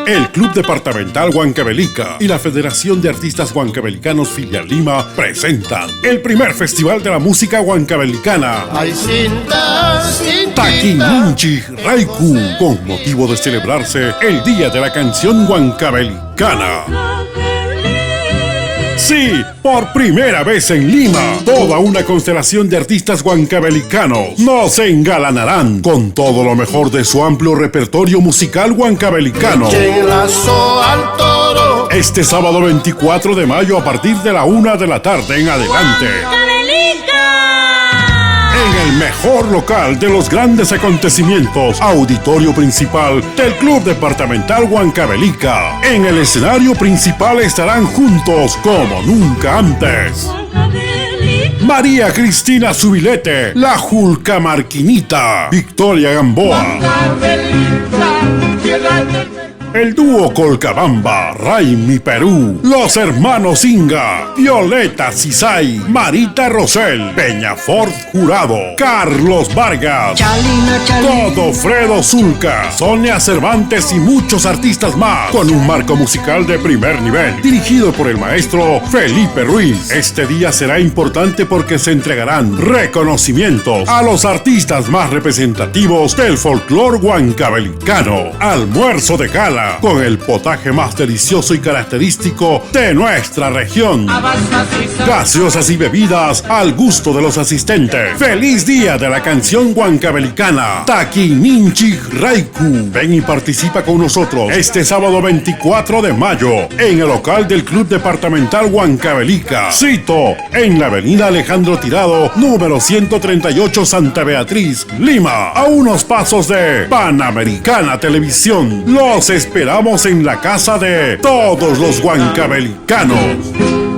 el Club Departamental Huancavelica y la Federación de Artistas Huancavelicanos Filial Lima presentan el primer Festival de la Música Huancavelicana Taquiminchi Raiku, con motivo de celebrarse el Día de la Canción Huancavelicana. Sí, por primera vez en Lima, toda una constelación de artistas huancavelicanos nos engalanarán con todo lo mejor de su amplio repertorio musical huancavelicano. Este sábado 24 de mayo a partir de la 1 de la tarde en adelante. En el mejor local de los grandes acontecimientos, auditorio principal del Club Departamental Huancavelica. En el escenario principal estarán juntos como nunca antes. María Cristina Zubilete, La Julca Marquinita, Victoria Gamboa, el dúo Colcabamba, Raimi Perú, los hermanos Inga, Violeta Cisay, Marita Rosell, Peñafort Jurado, Carlos Vargas, Godofredo Zulca, Sonia Cervantes y muchos artistas más, con un marco musical de primer nivel, dirigido por el maestro Felipe Ruiz. Este día será importante porque se entregarán reconocimientos a los artistas más representativos del folclore huancavelicano. Almuerzo de gala con el potaje más delicioso y característico de nuestra región. Gaseosas y bebidas al gusto de los asistentes. ¡Feliz Día de la Canción Huancavelicana! Taquiminchi Raiku. Ven y participa con nosotros este sábado 24 de mayo en el local del Club Departamental Huancavelica. Cito en la avenida Alejandro Tirado, número 138, Santa Beatriz, Lima, a unos pasos de Panamericana Televisión. Los esperamos en la casa de todos los huancavelicanos.